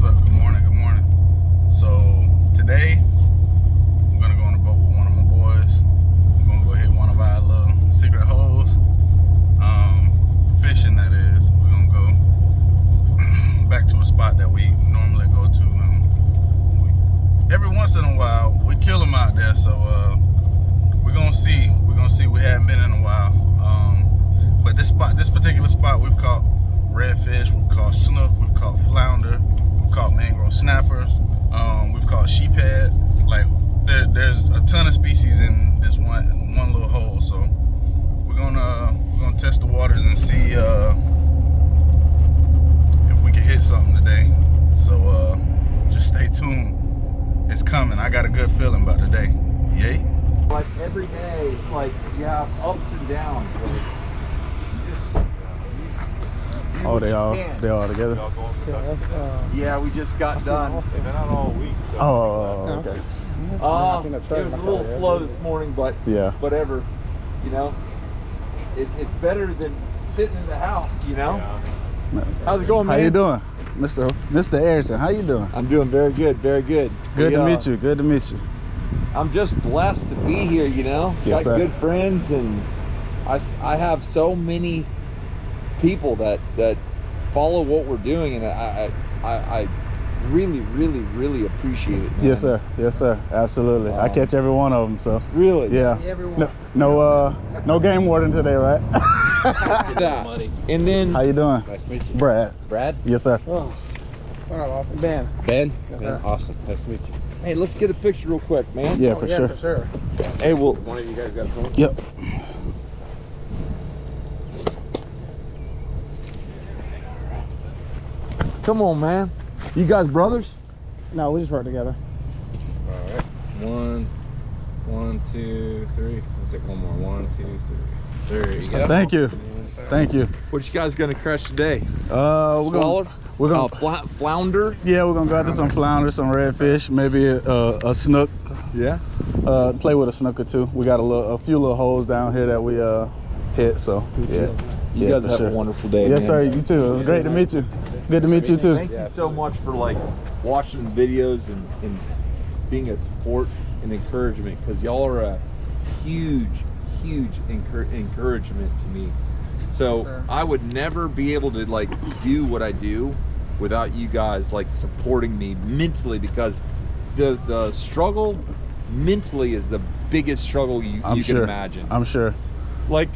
up? Good morning, good morning. So today we're gonna go on a boat with one of my boys. We're gonna go hit one of our little secret holes. Fishing, that is. We're gonna go back to a spot that we normally go to, and every once in a while we kill them out there. So we're gonna see. We haven't been in a while. But this particular spot, we've caught redfish, we've caught snook, we've caught flounder, we've caught mangrove snappers, we've caught sheephead. Like there's a ton of species in this one little hole. So we're gonna test the waters and see if we can hit something today. So just stay tuned. It's coming. I got a good feeling about today. Yay. Like every day, it's like you have ups and downs. Oh, they all together. Yeah, we just got done. They've been out all week. So Oh, okay. It was a little slow this morning, but Yeah. whatever. You know, it's better than sitting in the house. You know. Yeah. How's it going, man? How you doing, Mr. Ayrton? How you doing? I'm doing very good, very good. Good to meet you. Good to meet you. I'm just blessed to be here. You know, Yes, got sir. good friends, and I have so many people that follow what we're doing, and I really appreciate it, man. Yes, sir. Yes, sir. Absolutely. I catch every one of them. So Really? yeah. Everyone. No game warden today, right? That. And then How you doing, Nice to meet you. Brad? Brad? Yes, sir. Oh, what up, Austin? Ben. Ben? Yes, Ben, sir. awesome. Nice to meet you. hey, let's get a picture real quick, man. Yeah, Oh, for yeah, sure. for sure. Hey, well, One of you guys got a phone? Yep. come on, man. You guys brothers? No, we just work together. All right. One, two, three. We'll take one more. One, two, three. There you go. Thank you. Thank you. What you guys gonna catch today? We're gonna Flounder? yeah, we're gonna go after some flounder, some redfish, maybe a snook. Yeah. Play with a snook or two. We got a few little holes down here that we hit. So yeah. You Yeah, guys for have sure. a wonderful day, Yes, man. sir. You too. It was great to meet you. Good to meet you too. Thank you so much for like watching the videos and being a support and encouragement, because y'all are a huge encouragement to me. So Yes, sir. I would never be able to like do what I do without you guys like supporting me mentally, because the struggle mentally is the biggest struggle you I'm can sure. imagine. I'm sure. Like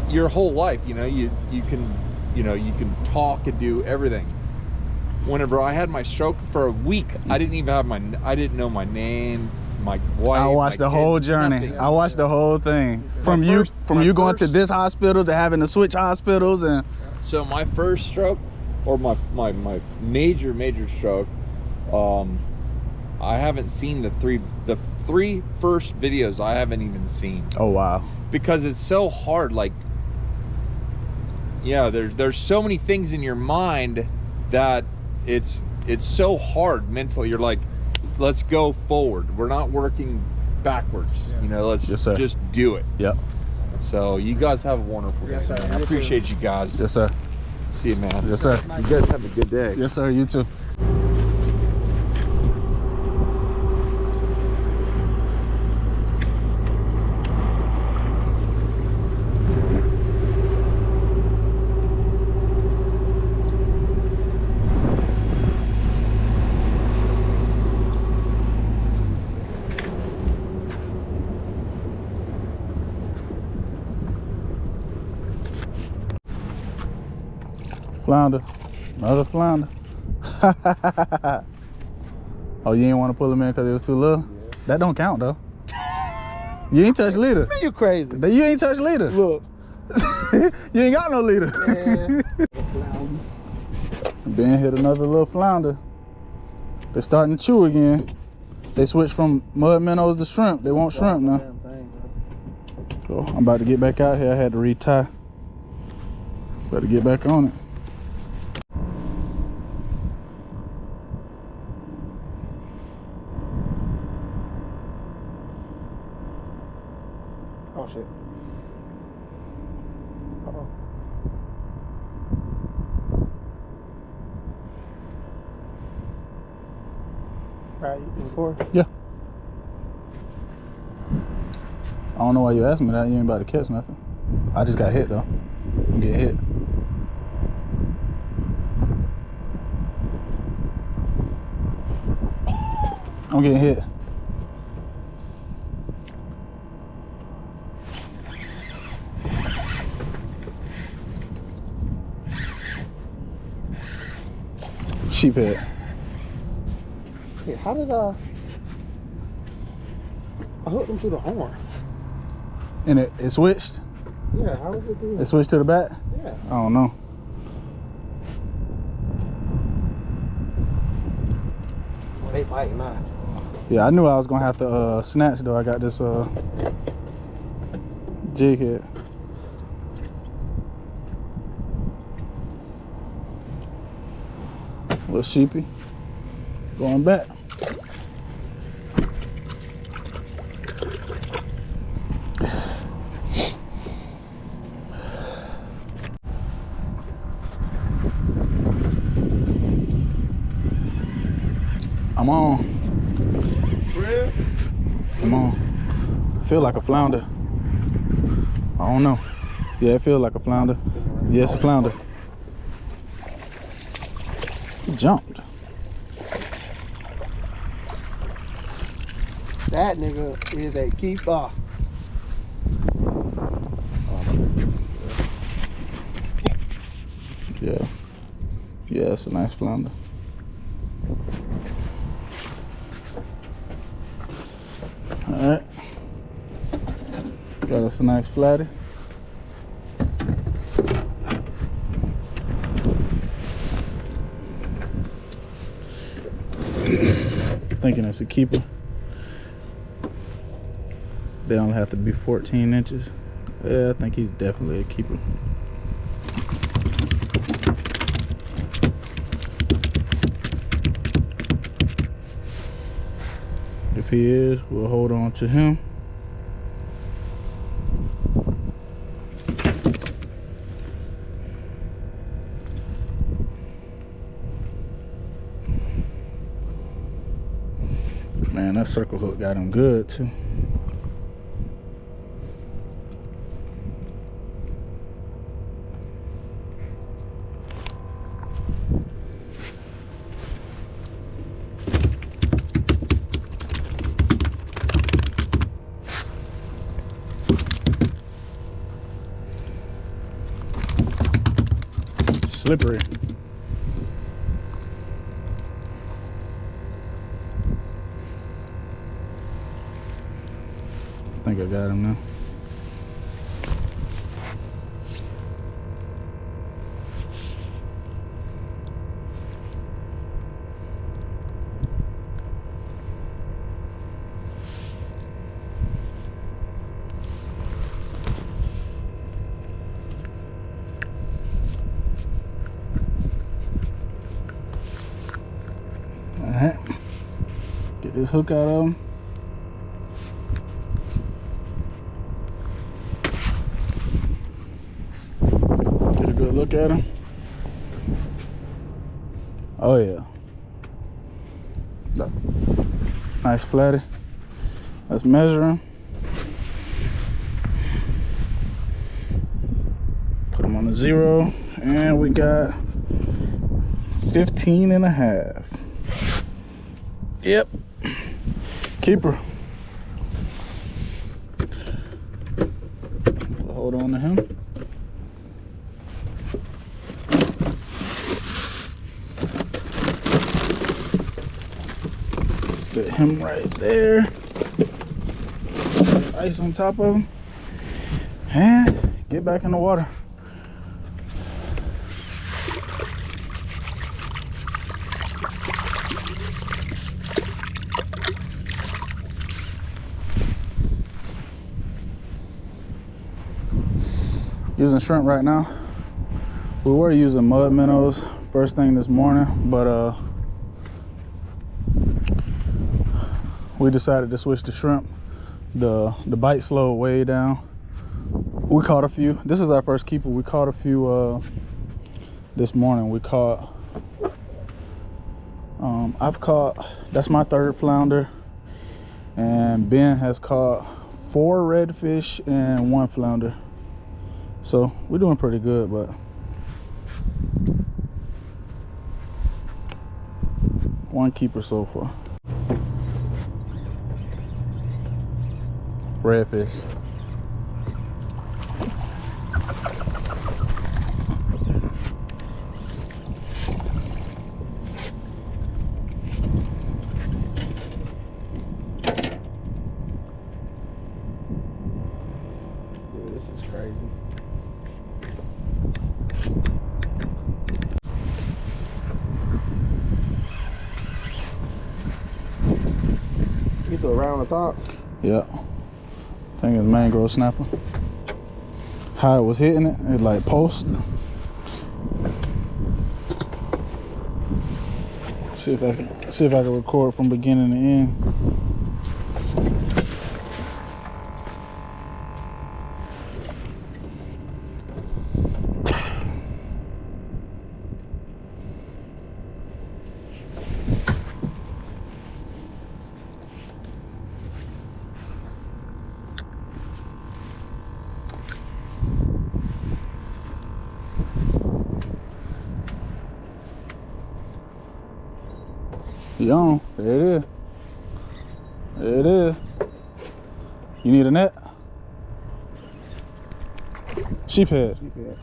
your whole life, you know, you can talk and do everything. Whenever I had my stroke for a week, I didn't know my name, my wife. I watched my the whole kids, journey. nothing. I watched the whole thing from My you going to first- this hospital to having to switch hospitals and So my first stroke, or my major stroke, I haven't seen the three first videos. I haven't even seen, oh wow. because it's so hard. Like, yeah, there's so many things in your mind that it's so hard mentally. You're like, let's go forward. We're not working backwards. You know, let's Yes, sir. just do it. Yep. So you guys have a wonderful day. Yes, sir. Man. I You too. appreciate you guys. Yes, sir. See you, man. Yes, sir. You guys have a good day. Yes, sir. You too. Flounder. Another flounder. Oh, you ain't want to pull him in because it was too little? Yeah. That don't count, though. You ain't touch leader. Man, you crazy. You ain't touch leader. Look. You ain't got no leader. Man. Ben hit another little flounder. They're starting to chew again. They switched from mud minnows to shrimp. They want shrimp now. So I'm about to get back out here. I had to retie. Better get back on it. Oh shit. Uh-oh. Right, before. Yeah. I don't know why you asked me that. You ain't about to catch nothing. I just got hit though. I'm getting hit. I'm getting hit. Sheephead. Hey, how did I hooked him through the horn? And it switched? Yeah, how was it doing? It switched to the back? Yeah. I don't know. Well, they biting mine. Yeah, I knew I was gonna have to snatch though. I got this jig head. Little sheepy. Going back. I'm on. I'm on. Feel like a flounder. I don't know. Yeah, it feels like a flounder. Yeah, it's a flounder. He jumped. That nigga is a keeper. Yeah. Yeah, it's a nice flounder. Alright. Got us a nice flatty. Thinking it's a keeper. They only have to be 14 inches. Yeah, I think he's definitely a keeper. If he is, we'll hold on to him. Man, that circle hook got him good too. Slippery. I think I got him now. Alright, get this hook out of him. Get a good look at him. Oh yeah. Nice flatty. Let's measure him. Put him on the 0, and we got 15 and a half. Yep. Keeper. We'll hold on to him. Set him right there. Ice on top of him. And get back in the water. Using shrimp right now. We were using mud minnows first thing this morning, but we decided to switch to shrimp. The bite slowed way down. We caught a few. This is our first keeper. We caught a few this morning. We caught I've caught, that's my third flounder, and Ben has caught 4 redfish and 1 flounder. So we're doing pretty good, but one keeper so far. Redfish. Dude, this is crazy. You threw it right on the top? Yeah. I think it's mangrove snapper. How it was hitting it, it like post. See if I can record from beginning to end. Young, there it is. There it is. You need a net? Sheephead. Sheephead.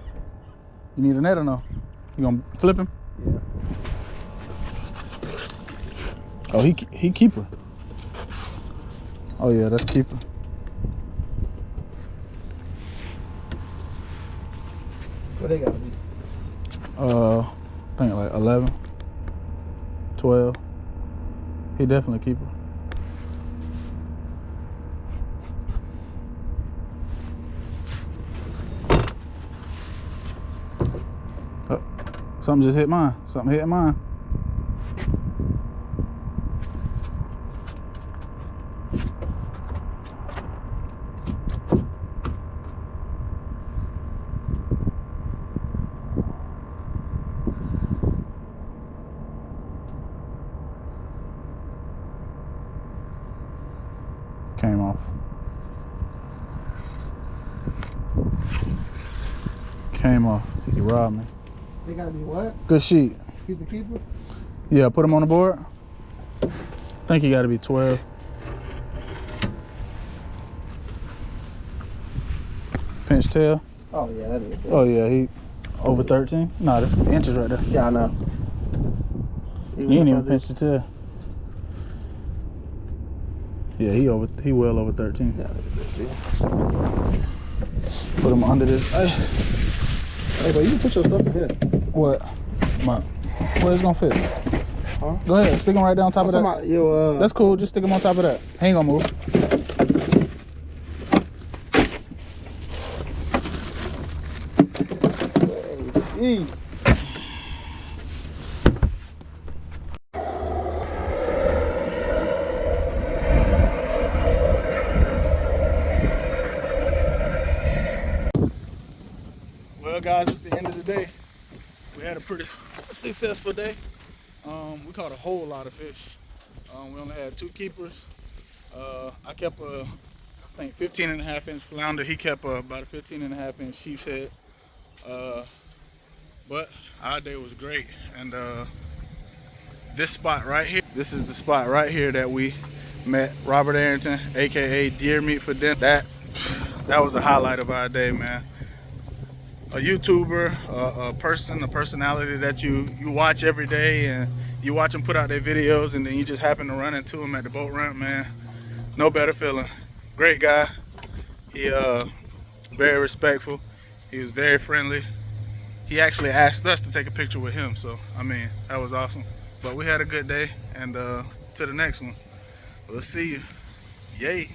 You need a net or no? You gonna flip him? Yeah. Oh, he keeper. Oh yeah, that's keeper. What they gotta be? I think like 11, 12. He definitely a keeper. Oh, something just hit mine. Something hit mine. Came off. Came off. He robbed me. They gotta be what? Good sheet. He's the keeper? Yeah, put him on the board. I think he got to be 12. Pinch tail. Oh yeah, that is. Oh yeah, he over 13. No, that's inches right there. Yeah, I know. He ain't even pinched the tail. Yeah, he well over 13. Yeah, Put him under this. Hey, but you can put your stuff in here. what? Where it's gonna fit? Huh? Go ahead, stick him right down top of that. About your, That's cool. Just stick him on top of that. He ain't gonna move. Hey, Well, guys, it's the end of the day. We had a pretty successful day. We caught a whole lot of fish. We only had 2 keepers. I kept I think 15.5-inch flounder. He kept about a 15.5-inch sheep's head. But our day was great. And this spot right here, this is the spot right here that we met Robert Arrington, aka Deer Meat for Dinner. That was the highlight of our day, man. A YouTuber, a personality that you watch every day, and you watch them put out their videos, and then you just happen to run into him at the boat ramp, man. No better feeling. Great guy. He very respectful. He was very friendly. He actually asked us to take a picture with him, so I mean, that was awesome. But we had a good day, and to the next one. We'll see you. Yay.